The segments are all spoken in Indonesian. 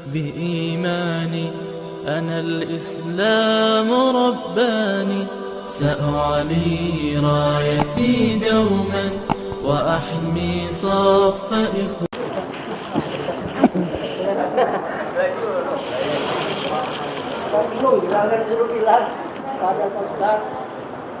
بإيماني أنا الإسلام رباني سأعلي رايتي دوما وأحمي صف إخواني.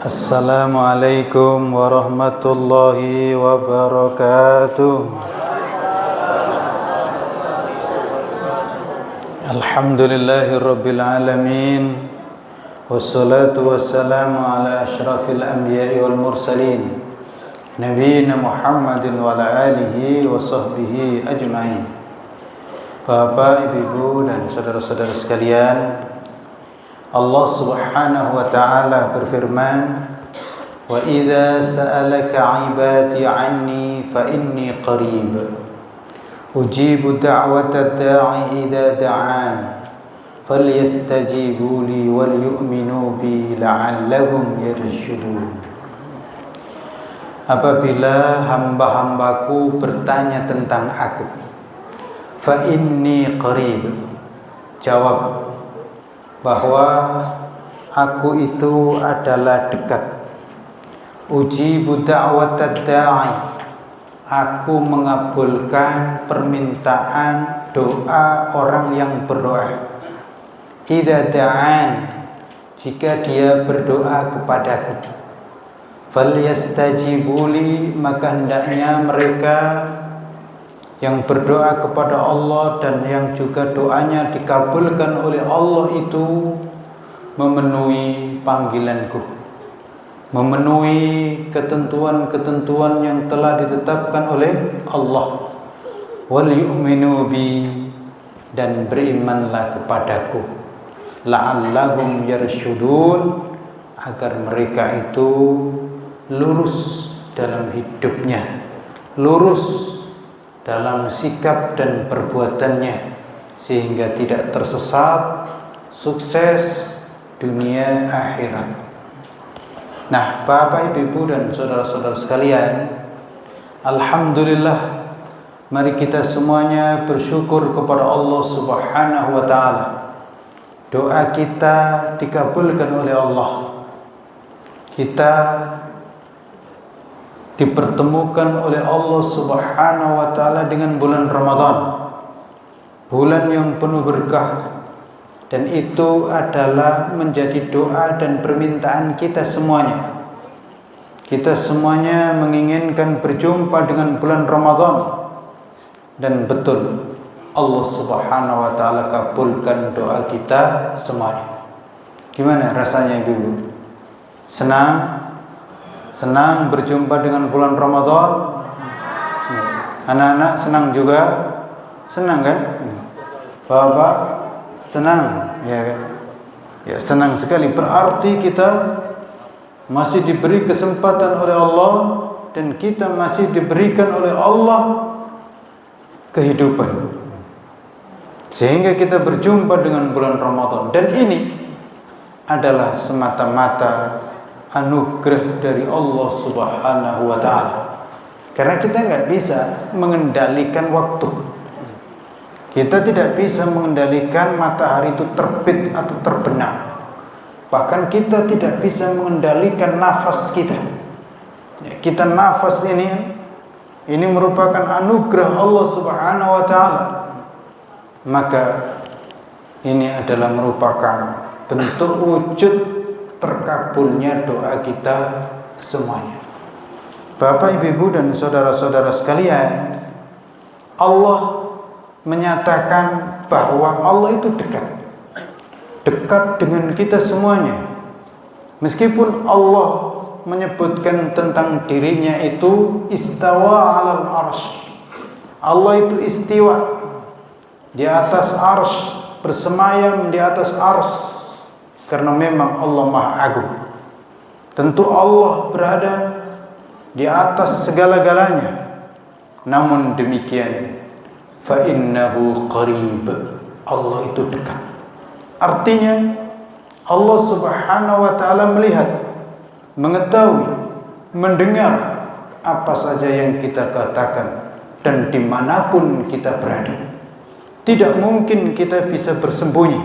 Assalamualaikum warahmatullahi wabarakatuh. Alhamdulillahirabbil alamin. Wassalatu wassalamu ala asyrafil anbiya'i wal mursalin nabiyina Muhammadin wa ala alihi wa sahbihi ajma'in. Bapak, Ibu, dan saudara-saudara sekalian, Allah Subhanahu wa ta'ala berfirman, "Wa idza sa'alaka 'ibadi 'anni fa inni qarib. Ujibu da'watad da'i idza da'an. Falyastajibu li wal yu'minu bi la'allahum yarshudun." Apabila hamba-hambaku bertanya tentang aku, fa inni qarib, jawab bahwa aku itu adalah dekat. Ujibu da'watad da'i, aku mengabulkan permintaan doa orang yang berdoa. Idza da'an, jika dia berdoa kepadaku. Falyastajibuli, maka hendaknya mereka yang berdoa kepada Allah dan yang juga doanya dikabulkan oleh Allah itu memenuhi panggilanku, memenuhi ketentuan-ketentuan yang telah ditetapkan oleh Allah. Wal yu'minu bi, dan berimanlah kepadaku. La'allahum yarshudun, agar mereka itu lurus dalam hidupnya, lurus dalam sikap dan perbuatannya, sehingga tidak tersesat, sukses dunia akhirat. Nah, Bapak, Ibu, dan saudara-saudara sekalian, alhamdulillah, mari kita semuanya bersyukur kepada Allah Subhanahu wa ta'ala. Doa kita dikabulkan oleh Allah. Kita dipertemukan oleh Allah Subhanahu wa ta'ala dengan bulan Ramadan, bulan yang penuh berkah, dan itu adalah menjadi doa dan permintaan kita semuanya. Kita semuanya menginginkan berjumpa dengan bulan Ramadan, dan betul Allah Subhanahu wa ta'ala kabulkan doa kita semuanya. Gimana rasanya, Ibu? Senang berjumpa dengan bulan Ramadan? Anak-anak senang juga? Senang kan? Bapak senang, ya kan? Ya, senang sekali. Berarti kita masih diberi kesempatan oleh Allah, dan kita masih diberikan oleh Allah kehidupan, sehingga kita berjumpa dengan bulan Ramadan. Dan ini adalah semata-mata anugerah dari Allah Subhanahu wa ta'ala. Karena kita nggak bisa mengendalikan waktu. Kita tidak bisa mengendalikan matahari itu terbit atau terbenam. Bahkan kita tidak bisa mengendalikan nafas kita. Kita nafas ini merupakan anugerah Allah Subhanahu wa ta'ala. Maka ini adalah merupakan bentuk wujud terkabulnya doa kita semuanya. Bapak, Ibu, dan saudara-saudara sekalian, Allah menyatakan bahwa Allah itu dekat dengan kita semuanya. Meskipun Allah menyebutkan tentang dirinya itu istawa 'alal arsy, Allah itu istiwa di atas arsy, bersemayam di atas arsy, karena memang Allah Maha Agung. Tentu Allah berada di atas segala-galanya. Namun demikian, fa innahu qarib, Allah itu dekat. Artinya Allah Subhanahu wa ta'ala melihat, mengetahui, mendengar apa saja yang kita katakan dan dimanapun kita berada. tidak mungkin kita bisa bersembunyi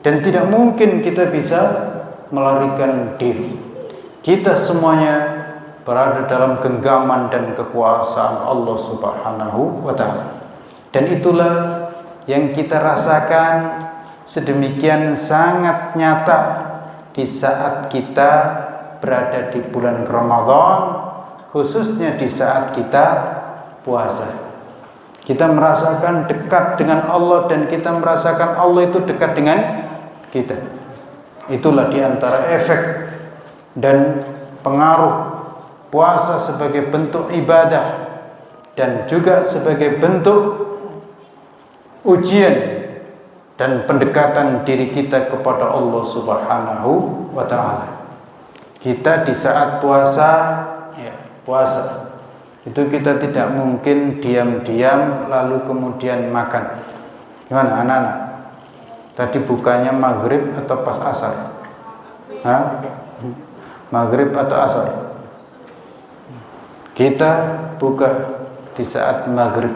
dan tidak mungkin kita bisa melarikan diri. Kita semuanya berada dalam genggaman dan kekuasaan Allah Subhanahu wa ta'ala. Dan itulah yang kita rasakan sedemikian sangat nyata di saat kita berada di bulan Ramadan, khususnya di saat kita puasa. Kita merasakan dekat dengan Allah dan kita merasakan Allah itu dekat dengan kita. Itulah diantara efek dan pengaruh puasa sebagai bentuk ibadah dan juga sebagai bentuk ujian dan pendekatan diri kita kepada Allah Subhanahu wa ta'ala. Kita di saat puasa itu kita tidak mungkin diam-diam lalu kemudian makan. Gimana anak-anak? Tadi bukanya maghrib atau pas asar? Maghrib atau asar? Kita buka di saat maghrib.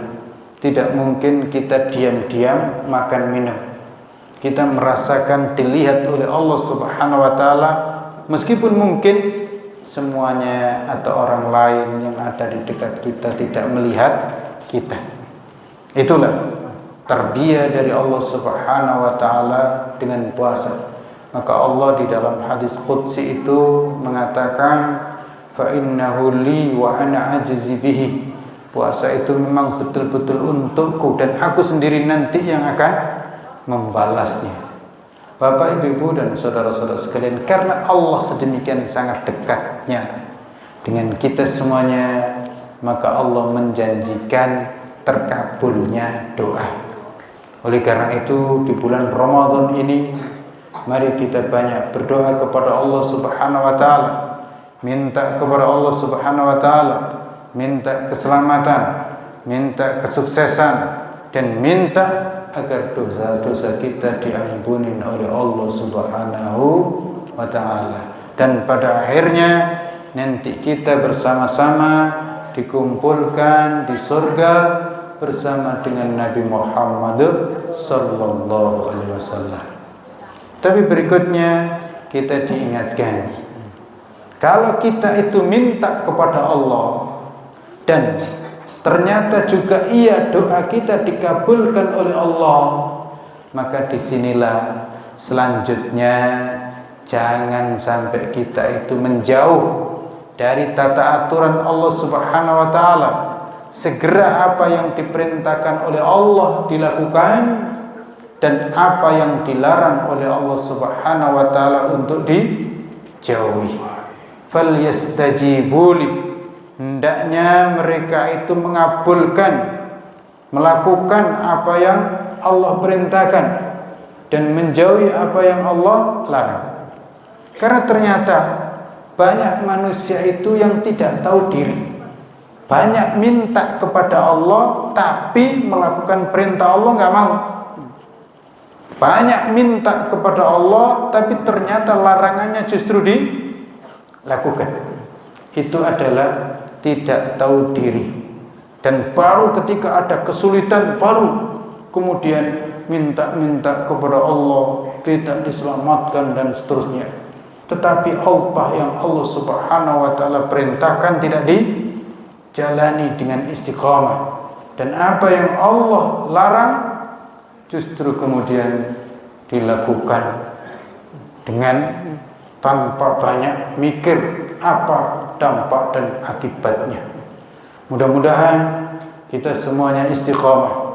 Tidak mungkin kita diam-diam makan minum. Kita merasakan dilihat oleh Allah Subhanahu wa ta'ala, meskipun mungkin semuanya atau orang lain yang ada di dekat kita tidak melihat kita. Itulah tarbiyah dari Allah Subhanahu wa ta'ala dengan puasa. Maka Allah di dalam hadis qudsi itu mengatakan, fa innahu li wa ana ajzi bihi. Puasa itu memang betul-betul untukku dan aku sendiri nanti yang akan membalasnya. Bapak, Ibu, dan saudara-saudara sekalian, karena Allah sedemikian sangat dekatnya dengan kita semuanya, maka Allah menjanjikan terkabulnya doa. Oleh karena itu, di bulan Ramadan ini, mari kita banyak berdoa kepada Allah Subhanahu wa ta'ala, minta kepada Allah Subhanahu wa ta'ala, minta keselamatan, minta kesuksesan, dan minta agar dosa-dosa kita diampuni oleh Allah Subhanahu wa ta'ala. Dan pada akhirnya nanti kita bersama-sama dikumpulkan di surga bersama dengan Nabi Muhammad sallallahu alaihi wasallam. Tapi berikutnya kita diingatkan, kalau kita itu minta kepada Allah dan ternyata juga doa kita dikabulkan oleh Allah, maka disinilah selanjutnya jangan sampai kita itu menjauh dari tata aturan Allah Subhanahu wa ta'ala. Segera apa yang diperintahkan oleh Allah dilakukan, dan apa yang dilarang oleh Allah Subhanahu wa ta'ala untuk dijauhi. Falyastajibuli, hendaknya mereka itu mengabulkan, melakukan apa yang Allah perintahkan dan menjauhi apa yang Allah larang. Karena ternyata banyak manusia itu yang tidak tahu diri, banyak minta kepada Allah tapi melakukan perintah Allah nggak mau. Banyak minta kepada Allah tapi ternyata larangannya justru dilakukan. Itu adalah tidak tahu diri. Dan baru ketika ada kesulitan baru kemudian minta-minta kepada Allah, tidak diselamatkan dan seterusnya. Tetapi apa yang Allah Subhanahu wa ta'ala perintahkan tidak dijalani dengan istiqamah, dan apa yang Allah larang justru kemudian dilakukan dengan tanpa banyak mikir apa dampak dan akibatnya. Mudah-mudahan kita semuanya istiqamah.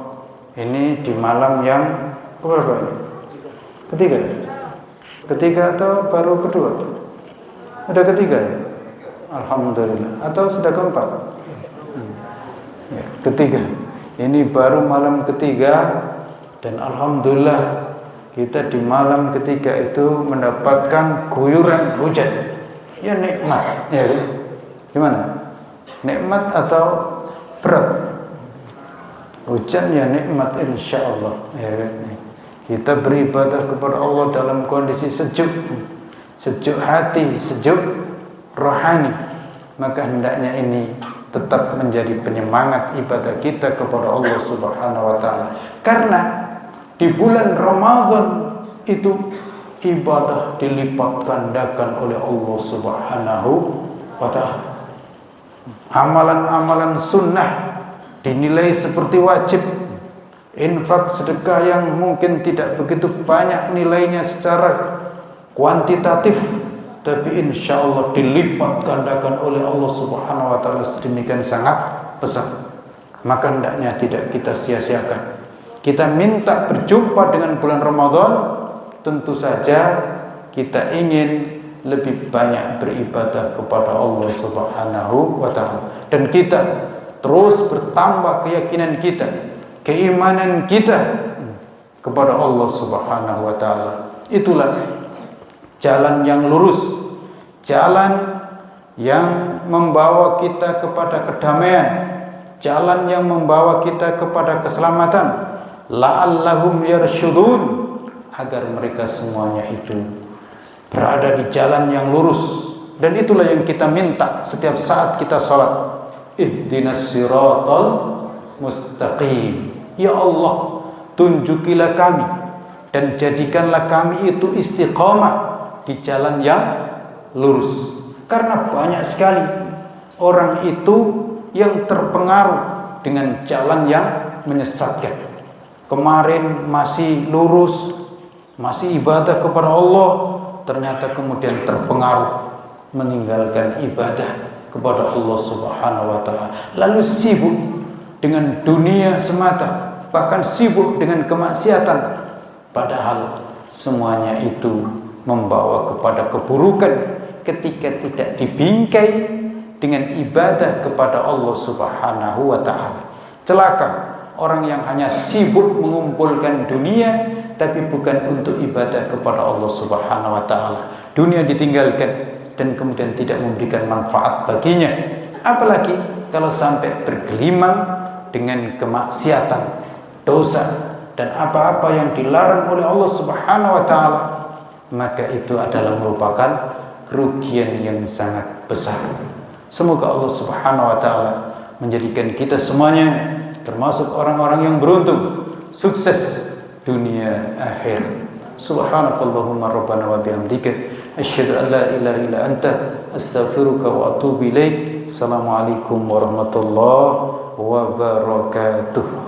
Ini di malam yang berapa ini? Ketiga? Ketiga atau baru kedua? Ada ketiga ya? Alhamdulillah. Atau sudah keempat? Ya, ketiga. Ini baru malam ketiga, dan alhamdulillah kita di malam ketiga itu mendapatkan guyuran hujan. Ya nikmat, ya. Gimana? Nikmat atau berat? Hujan ya nikmat insyaallah, ya. Kita beribadah kepada Allah dalam kondisi sejuk, sejuk hati, sejuk rohani, maka hendaknya ini tetap menjadi penyemangat ibadah kita kepada Allah Subhanahu wa ta'ala. Karena di bulan Ramadan itu ibadah dilipat gandakan oleh Allah Subhanahu wa ta'ala. Amalan-amalan sunnah dinilai seperti wajib. Infak sedekah yang mungkin tidak begitu banyak nilainya secara kuantitatif, tapi insya Allah dilipat gandakan oleh Allah Subhanahu wa ta'ala sedemikian sangat besar. Maka hendaknya tidak kita sia-siakan. Kita minta berjumpa dengan bulan Ramadan, tentu saja kita ingin lebih banyak beribadah kepada Allah Subhanahu wa ta'ala. Dan kita terus bertambah keyakinan kita, keimanan kita kepada Allah Subhanahu wa ta'ala. Itulah jalan yang lurus, jalan yang membawa kita kepada kedamaian, jalan yang membawa kita kepada keselamatan. La'allahum yarsyudun, agar mereka semuanya itu berada di jalan yang lurus. Dan itulah yang kita minta setiap saat kita sholat. Ihdinas siratal mustaqim. Ya Allah, tunjukilah kami dan jadikanlah kami itu istiqamah di jalan yang lurus. Karena banyak sekali orang itu yang terpengaruh dengan jalan yang menyesatkan. Kemarin masih lurus, masih ibadah kepada Allah, ternyata kemudian terpengaruh meninggalkan ibadah kepada Allah Subhanahu wa ta'ala, lalu sibuk dengan dunia semata, bahkan sibuk dengan kemaksiatan, padahal semuanya itu membawa kepada keburukan ketika tidak dibingkai dengan ibadah kepada Allah Subhanahu wa ta'ala. Celaka orang yang hanya sibuk mengumpulkan dunia tapi bukan untuk ibadah kepada Allah Subhanahu wa ta'ala. Dunia ditinggalkan dan kemudian tidak memberikan manfaat baginya. Apalagi kalau sampai bergelimang dengan kemaksiatan, dosa dan apa-apa yang dilarang oleh Allah Subhanahu wa ta'ala, maka itu adalah merupakan kerugian yang sangat besar. Semoga Allah Subhanahu wa ta'ala menjadikan kita semuanya termasuk orang-orang yang beruntung, sukses dunia akhir. Subhanakallahumma rabbana wa bihamdika asyhadu an la ilaha illa anta astaghfiruka wa atubu ilaik. Assalamualaikum warahmatullahi wabarakatuh.